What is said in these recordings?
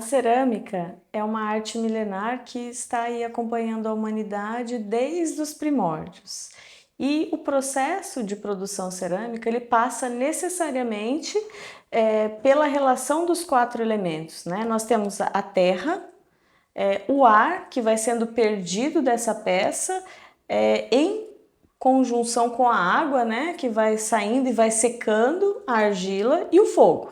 cerâmica é uma arte milenar que está aí acompanhando a humanidade desde os primórdios. E o processo de produção cerâmica ele passa necessariamente pela relação dos quatro elementos, né? Nós temos a terra, o ar que vai sendo perdido dessa peça em conjunção com a água, né? Que vai saindo e vai secando a argila e o fogo.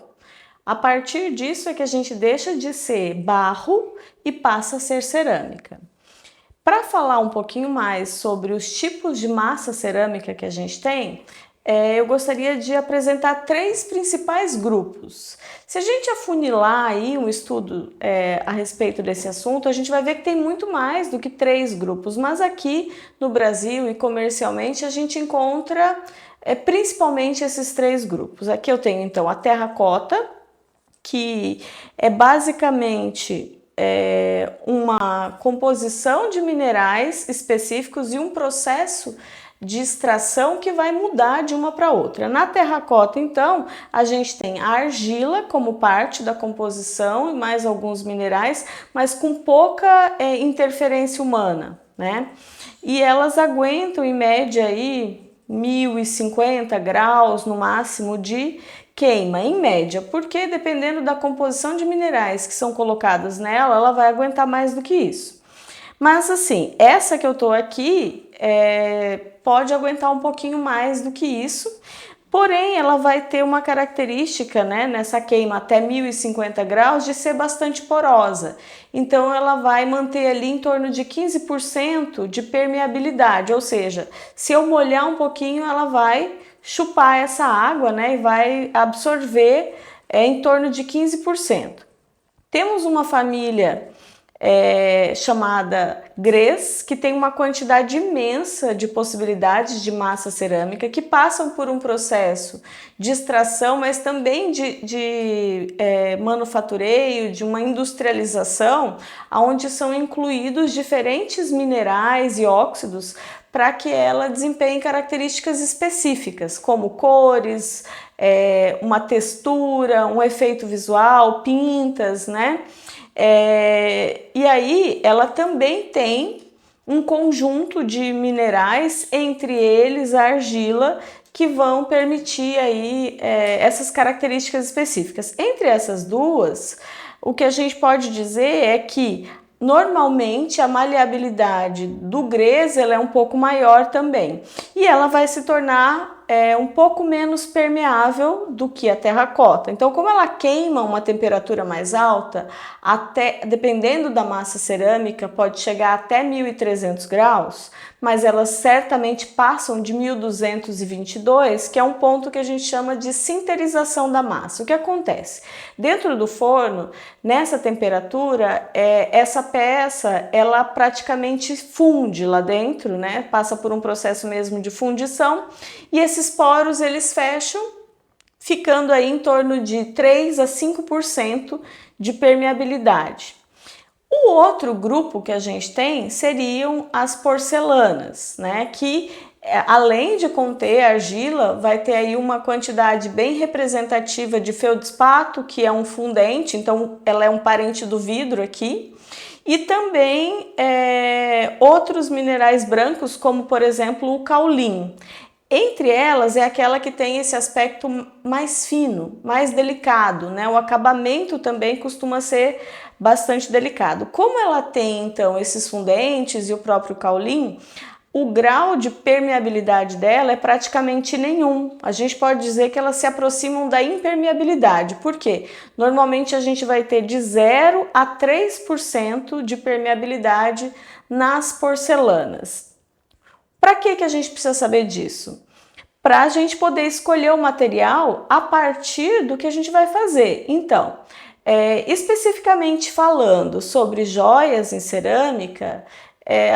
A partir disso é que a gente deixa de ser barro e passa a ser cerâmica. Para falar um pouquinho mais sobre os tipos de massa cerâmica que a gente tem, eu gostaria de apresentar três principais grupos. Se a gente afunilar aí um estudo a respeito desse assunto, a gente vai ver que tem muito mais do que três grupos, mas aqui no Brasil e comercialmente a gente encontra principalmente esses três grupos. Aqui eu tenho então a terracota, que é basicamente uma composição de minerais específicos e um processo de extração que vai mudar de uma para outra. Na terracota, então, a gente tem a argila como parte da composição e mais alguns minerais, mas com pouca interferência humana, né? E elas aguentam em média aí 1050 graus no máximo de queima, em média, porque dependendo da composição de minerais que são colocadas nela, ela vai aguentar mais do que isso. Mas assim, essa que eu tô aqui pode aguentar um pouquinho mais do que isso, porém ela vai ter uma característica, né, nessa queima até 1050 graus de ser bastante porosa. Então ela vai manter ali em torno de 15% de permeabilidade, ou seja, se eu molhar um pouquinho ela vai chupar essa água, né, e vai absorver em torno de 15%. Temos uma família chamada grès, que tem uma quantidade imensa de possibilidades de massa cerâmica que passam por um processo de extração, mas também de manufatureio, de uma industrialização, onde são incluídos diferentes minerais e óxidos para que ela desempenhe características específicas, como cores, uma textura, um efeito visual, pintas, né? E aí ela também tem um conjunto de minerais, entre eles a argila, que vão permitir aí essas características específicas. Entre essas duas, o que a gente pode dizer é que normalmente a maleabilidade do grès ela é um pouco maior também e ela vai se tornar um pouco menos permeável do que a terracota. Então, como ela queima uma temperatura mais alta, até dependendo da massa cerâmica, pode chegar até 1300 graus, mas elas certamente passam de 1222, que é um ponto que a gente chama de sinterização da massa. O que acontece? Dentro do forno, nessa temperatura, essa peça ela praticamente funde lá dentro, né? Passa por um processo mesmo de fundição e esses poros eles fecham, ficando aí em torno de 3 a 5% de permeabilidade. O outro grupo que a gente tem seriam as porcelanas, né? Que além de conter argila, vai ter aí uma quantidade bem representativa de feldspato, que é um fundente, então ela é um parente do vidro aqui, e também outros minerais brancos, como por exemplo o caulim. Entre elas é aquela que tem esse aspecto mais fino, mais delicado, né? O acabamento também costuma ser bastante delicado. Como ela tem então esses fundentes e o próprio caulim, o grau de permeabilidade dela é praticamente nenhum. A gente pode dizer que elas se aproximam da impermeabilidade. Por quê? Normalmente a gente vai ter de 0 a 3% de permeabilidade nas porcelanas. Para que a gente precisa saber disso? Para a gente poder escolher o material a partir do que a gente vai fazer. Então, especificamente falando sobre joias em cerâmica,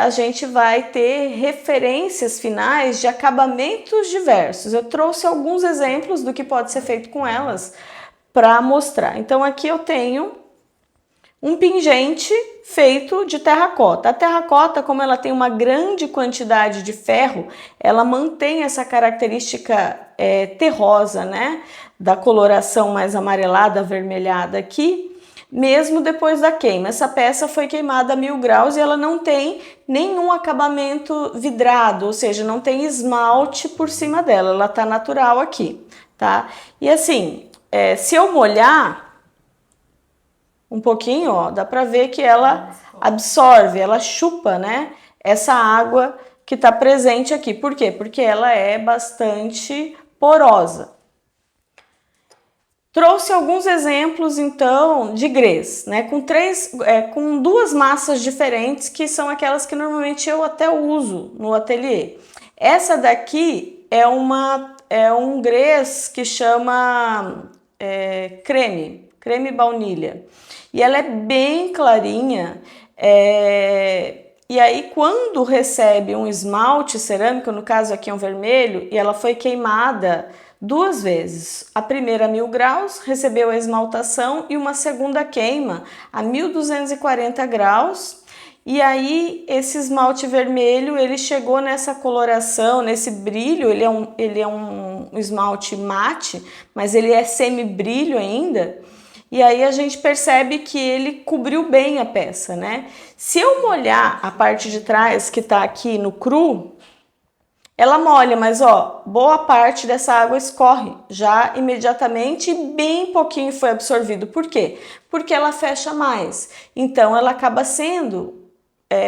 a gente vai ter referências finais de acabamentos diversos. Eu trouxe alguns exemplos do que pode ser feito com elas para mostrar. Então, aqui eu tenho um pingente feito de terracota. A terracota, como ela tem uma grande quantidade de ferro, ela mantém essa característica terrosa, né? Da coloração mais amarelada, avermelhada aqui, mesmo depois da queima. Essa peça foi queimada a 1000 graus e ela não tem nenhum acabamento vidrado, ou seja, não tem esmalte por cima dela, ela tá natural aqui, tá? E assim, se eu molhar um pouquinho, ó, dá pra ver que ela absorve, ela chupa, né, essa água que tá presente aqui. Por quê? Porque ela é bastante porosa. Trouxe alguns exemplos, então, de grès, né? Com duas massas diferentes, que são aquelas que normalmente eu até uso no ateliê. Essa daqui é um grès que chama creme baunilha. E ela é bem clarinha. E aí, quando recebe um esmalte cerâmico, no caso aqui é um vermelho, e ela foi queimada duas vezes. A primeira a 1000 graus, recebeu a esmaltação, e uma segunda queima a 1240 graus. E aí esse esmalte vermelho, ele chegou nessa coloração, nesse brilho, ele é um esmalte mate, mas ele é semi-brilho ainda. E aí a gente percebe que ele cobriu bem a peça, né? Se eu molhar a parte de trás, que tá aqui no cru, ela molha, mas ó, boa parte dessa água escorre já imediatamente e bem pouquinho foi absorvido. Por quê? Porque ela fecha mais. Então ela acaba sendo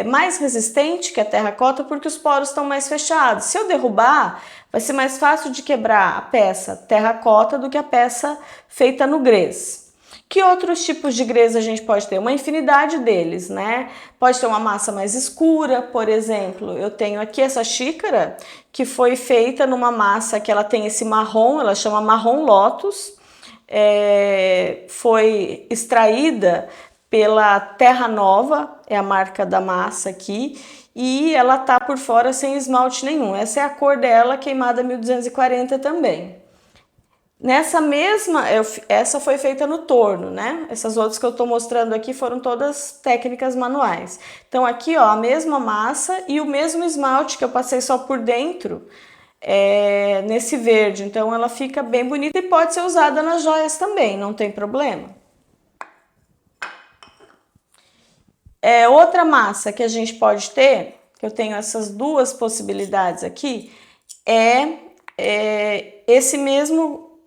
mais resistente que a terracota porque os poros estão mais fechados. Se eu derrubar, vai ser mais fácil de quebrar a peça terracota do que a peça feita no grès. Que outros tipos de grès a gente pode ter? Uma infinidade deles, né? Pode ter uma massa mais escura, por exemplo. Eu tenho aqui essa xícara que foi feita numa massa que ela tem esse marrom, ela chama marrom lotus. Foi extraída pela Terra Nova, é a marca da massa aqui, e ela tá por fora sem esmalte nenhum. Essa é a cor dela, queimada 1240 também. Essa foi feita no torno, né? Essas outras que eu tô mostrando aqui foram todas técnicas manuais. Então aqui, ó, a mesma massa e o mesmo esmalte que eu passei só por dentro, nesse verde. Então ela fica bem bonita e pode ser usada nas joias também, não tem problema. Outra massa que a gente pode ter, que eu tenho essas duas possibilidades aqui, esse mesmo...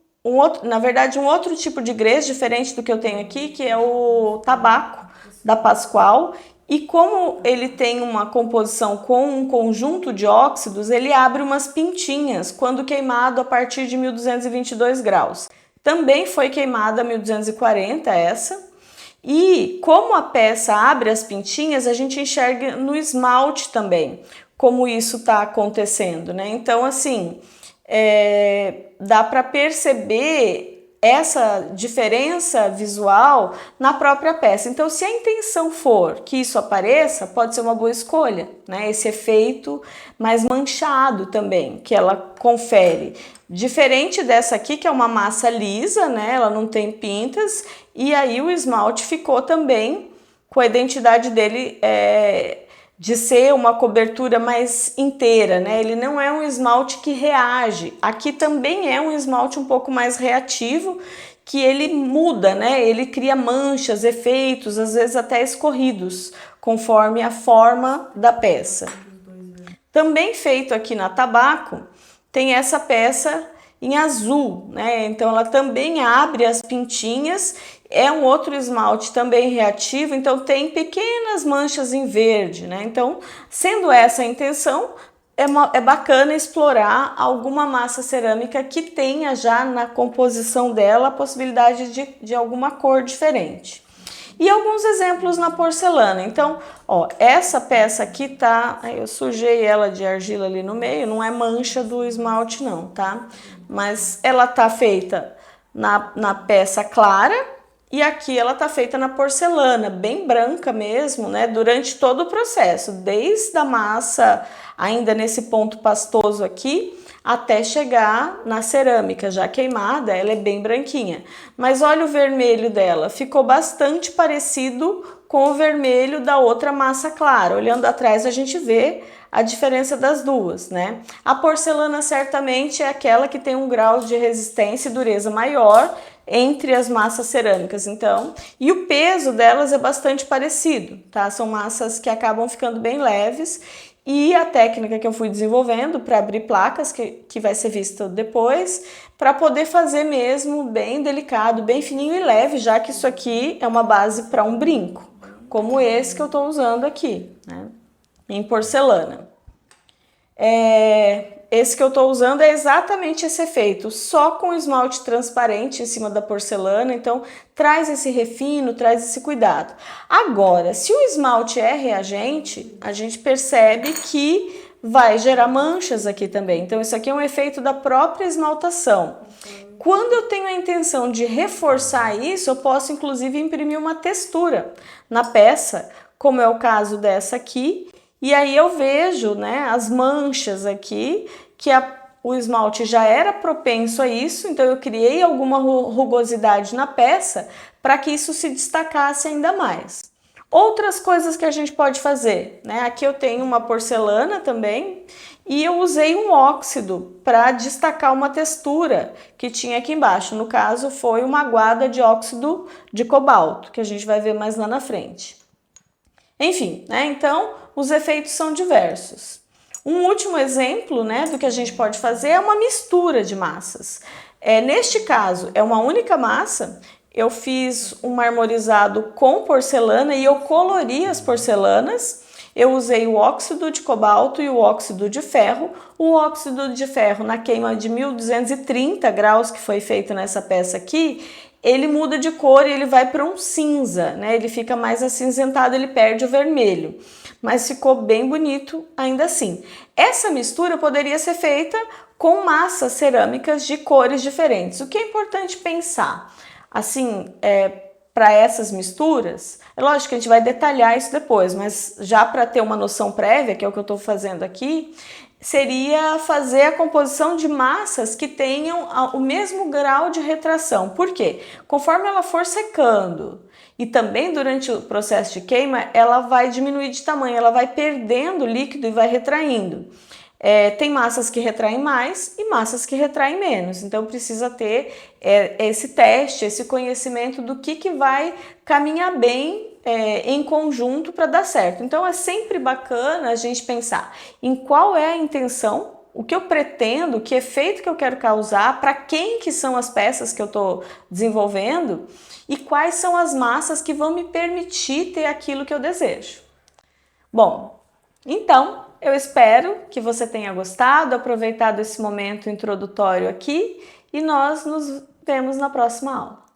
na verdade, um outro tipo de grès diferente do que eu tenho aqui, que é o tabaco da Pascual. E como ele tem uma composição com um conjunto de óxidos, ele abre umas pintinhas quando queimado a partir de 1222 graus. Também foi queimada a 1240 essa. E como a peça abre as pintinhas, a gente enxerga no esmalte também como isso está acontecendo, né? Então, assim... dá para perceber essa diferença visual na própria peça. Então, se a intenção for que isso apareça, pode ser uma boa escolha, né? Esse efeito mais manchado também, que ela confere. Diferente dessa aqui, que é uma massa lisa, né? Ela não tem pintas, e aí o esmalte ficou também com a identidade dele de ser uma cobertura mais inteira, né? Ele não é um esmalte que reage. Aqui também é um esmalte um pouco mais reativo, que ele muda, né? Ele cria manchas, efeitos, às vezes até escorridos, conforme a forma da peça. Também feito aqui na Tabaco, tem essa peça em azul, né? Então ela também abre as pintinhas, é um outro esmalte também reativo, então tem pequenas manchas em verde, né? Então, sendo essa a intenção, é bacana explorar alguma massa cerâmica que tenha já na composição dela a possibilidade de alguma cor diferente. E alguns exemplos na porcelana. Então, ó, essa peça aqui tá... Eu sujei ela de argila ali no meio, não é mancha do esmalte não, tá? Mas ela tá feita na peça clara e aqui ela tá feita na porcelana, bem branca mesmo, né? Durante todo o processo, desde a massa, ainda nesse ponto pastoso aqui, até chegar na cerâmica já queimada, ela é bem branquinha. Mas olha o vermelho dela, ficou bastante parecido com o vermelho da outra massa clara. Olhando atrás a gente vê a diferença das duas, né? A porcelana certamente é aquela que tem um grau de resistência e dureza maior entre as massas cerâmicas, então, e o peso delas é bastante parecido, tá? São massas que acabam ficando bem leves e a técnica que eu fui desenvolvendo para abrir placas, que vai ser vista depois, para poder fazer mesmo bem delicado, bem fininho e leve, já que isso aqui é uma base para um brinco, como esse que eu estou usando aqui, né? Em porcelana. Esse que eu estou usando é exatamente esse efeito, só com esmalte transparente em cima da porcelana, então traz esse refino, traz esse cuidado. Agora, se o esmalte é reagente, a gente percebe que vai gerar manchas aqui também, então isso aqui é um efeito da própria esmaltação. Quando eu tenho a intenção de reforçar isso, eu posso inclusive imprimir uma textura na peça, como é o caso dessa aqui, e aí eu vejo, né, as manchas aqui, que o esmalte já era propenso a isso, então eu criei alguma rugosidade na peça para que isso se destacasse ainda mais. Outras coisas que a gente pode fazer, né? Aqui eu tenho uma porcelana também e eu usei um óxido para destacar uma textura que tinha aqui embaixo. No caso, foi uma aguada de óxido de cobalto, que a gente vai ver mais lá na frente. Enfim, né? Então, os efeitos são diversos. Um último exemplo, né, do que a gente pode fazer é uma mistura de massas. Neste caso, é uma única massa. Eu fiz um marmorizado com porcelana e eu colori as porcelanas. Eu usei o óxido de cobalto e o óxido de ferro. O óxido de ferro na queima de 1230 graus que foi feito nessa peça aqui, ele muda de cor e ele vai para um cinza, né? Ele fica mais acinzentado, ele perde o vermelho. Mas ficou bem bonito ainda assim. Essa mistura poderia ser feita com massas cerâmicas de cores diferentes. O que é importante pensar? Assim, para essas misturas, é lógico que a gente vai detalhar isso depois, mas já para ter uma noção prévia, que é o que eu estou fazendo aqui, seria fazer a composição de massas que tenham o mesmo grau de retração. Por quê? Conforme ela for secando e também durante o processo de queima, ela vai diminuir de tamanho, ela vai perdendo líquido e vai retraindo. Tem massas que retraem mais e massas que retraem menos, então precisa ter esse teste, esse conhecimento do que vai caminhar bem em conjunto para dar certo. Então é sempre bacana a gente pensar em qual é a intenção, o que eu pretendo, que efeito que eu quero causar, para quem que são as peças que eu estou desenvolvendo e quais são as massas que vão me permitir ter aquilo que eu desejo. Bom, então eu espero que você tenha gostado, aproveitado esse momento introdutório aqui e nós nos vemos na próxima aula.